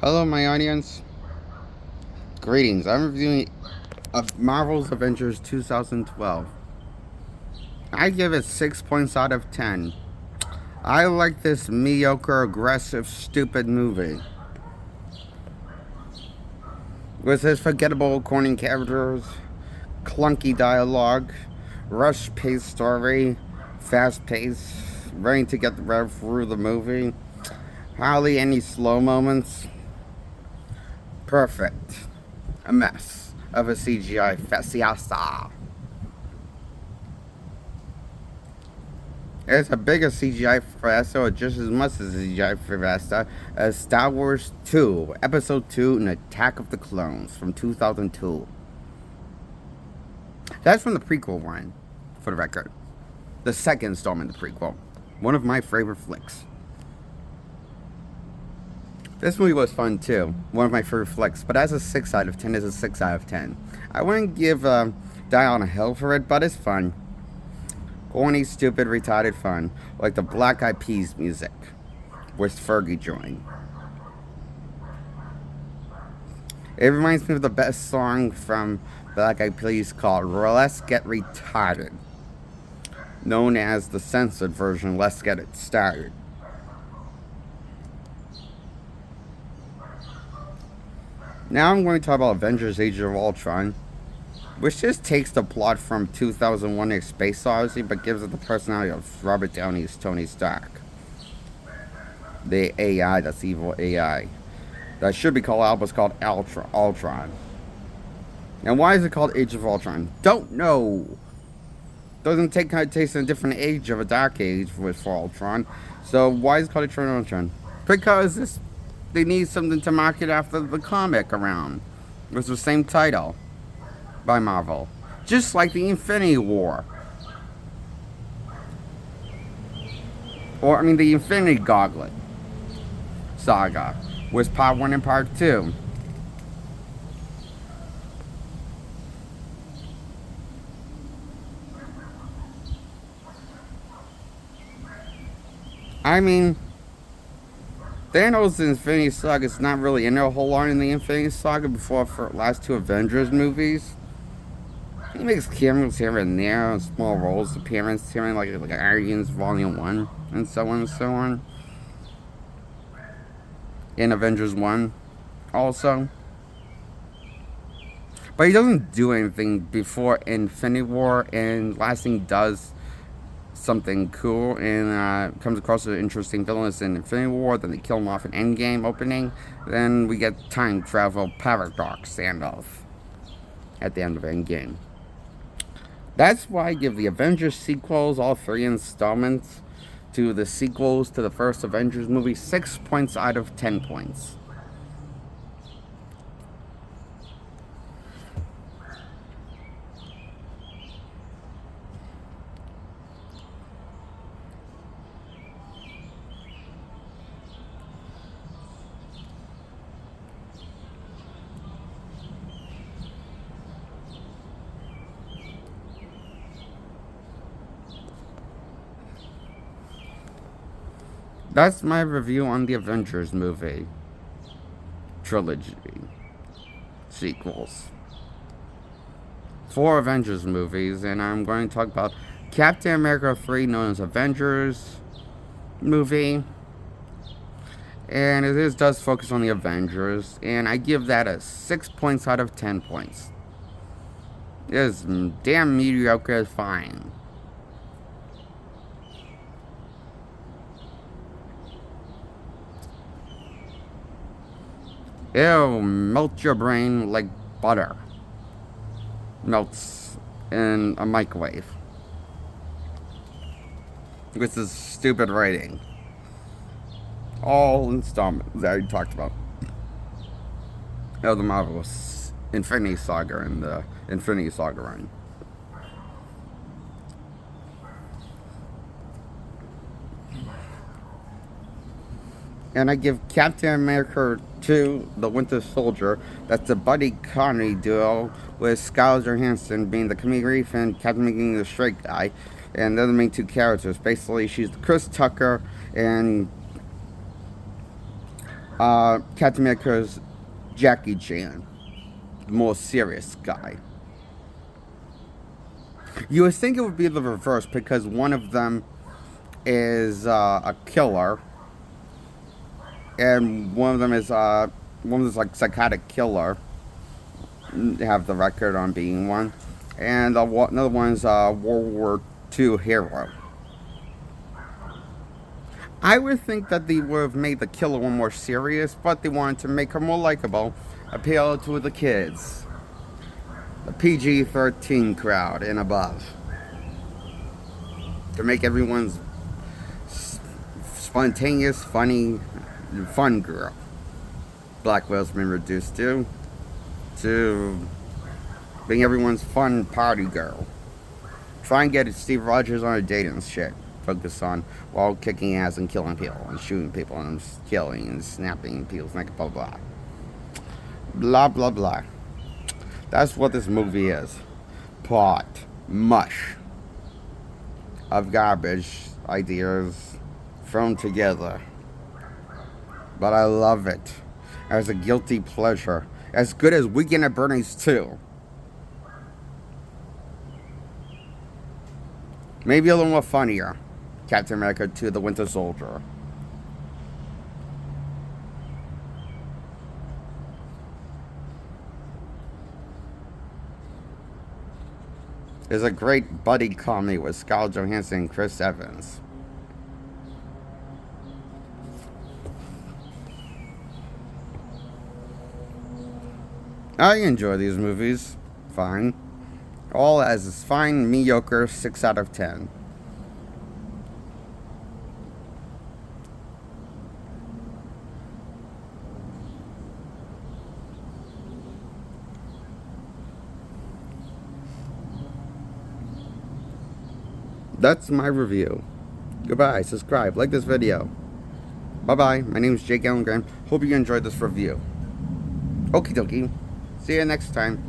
Hello, my audience. Greetings. I'm reviewing Marvel's Avengers 2012. I give it 6 points out of 10. I like this mediocre, aggressive, stupid movie. With its forgettable, corny characters, clunky dialogue, rush-paced story, fast-paced, ready to get rev through the movie, hardly any slow moments. Perfect. A mess of a CGI festiasa. It's a bigger CGI fiesta, just as much as a CGI fiesta as Star Wars 2, Episode 2, and Attack of the Clones from 2002. That's from the prequel one, for the record. The second installment of the prequel. One of my favorite flicks. This movie was fun too. One of my favorite flicks, but as a 6 out of 10 is a 6 out of 10. I wouldn't give Die on a Hill for it, but it's fun. Corny, stupid, retarded fun, like the Black Eyed Peas music, with Fergie joined. It reminds me of the best song from Black Eyed Peas called Let's Get Retarded, known as the censored version, Let's Get It Started. Now I'm going to talk about Avengers Age of Ultron, which just takes the plot from 2001 A Space Odyssey, but gives it the personality of Robert Downey's Tony Stark. The AI, that's evil AI. That should be called Albus called Ultron. And why is it called Age of Ultron? Don't know. Doesn't take kind of taste in a different age of a dark age for Ultron. So why is it called Age of Ultron? Because they need something to market after the comic around. It's the same title by Marvel. Just like the Infinity War. The Infinity Gauntlet saga was part 1 and part 2. Thanos' Infinity Saga is not really in there a whole lot in the Infinity Saga before for last 2 Avengers movies. He makes cameos here and there, small roles, appearance here, like Guardians Volume 1, and so on and so on. In Avengers 1, also. But he doesn't do anything before Infinity War, and last thing does something cool and comes across an interesting villainous in Infinity War. Then they kill him off in Endgame opening. Then we get time travel paradox standoff at the end of Endgame. That's why I give the Avengers sequels, all 3 installments, to the sequels to the first Avengers movie 6 points out of 10 points. That's my review on the Avengers movie trilogy sequels. 4 Avengers movies, and I'm going to talk about Captain America 3, known as Avengers movie. And it does focus on the Avengers, and I give that a 6 points out of 10 points. It is damn mediocre fine. It'll melt your brain like butter melts in a microwave. This is stupid writing. All installments that I talked about. The Marvel's Infinity Saga and the Infinity Saga run. And I give Captain America 2, The Winter Soldier. That's a buddy comedy duo with Scarlett Johansson being the comedic relief and Captain being the straight guy. And they're the main 2 characters. Basically, she's Chris Tucker and Captain America's Jackie Chan, the more serious guy. You would think it would be the reverse because one of them is a killer, and one of them is like psychotic killer. Have the record on being one, and another one's World War II hero. I would think that they would have made the killer one more serious, but they wanted to make her more likable, appeal to the kids, the PG-13 crowd and above, to make everyone's spontaneous, funny, fun girl. Black Widow's been reduced to being everyone's fun party girl. Try and get Steve Rogers on a date and shit. Focus on while kicking ass and killing people and shooting people and killing and snapping people's neck, blah blah blah blah blah. That's what this movie is. Plot mush of garbage ideas thrown together, but I love it as a guilty pleasure, as good as Weekend at Bernie's 2. Maybe a little more funnier. Captain America 2: The Winter Soldier. It's a great buddy comedy with Scarlett Johansson and Chris Evans. I enjoy these movies. Fine. All as fine, mediocre 6 out of 10. That's my review. Goodbye, subscribe, like this video. Bye-bye, my name is Jake Allen Graham. Hope you enjoyed this review. Okie dokie. See you next time.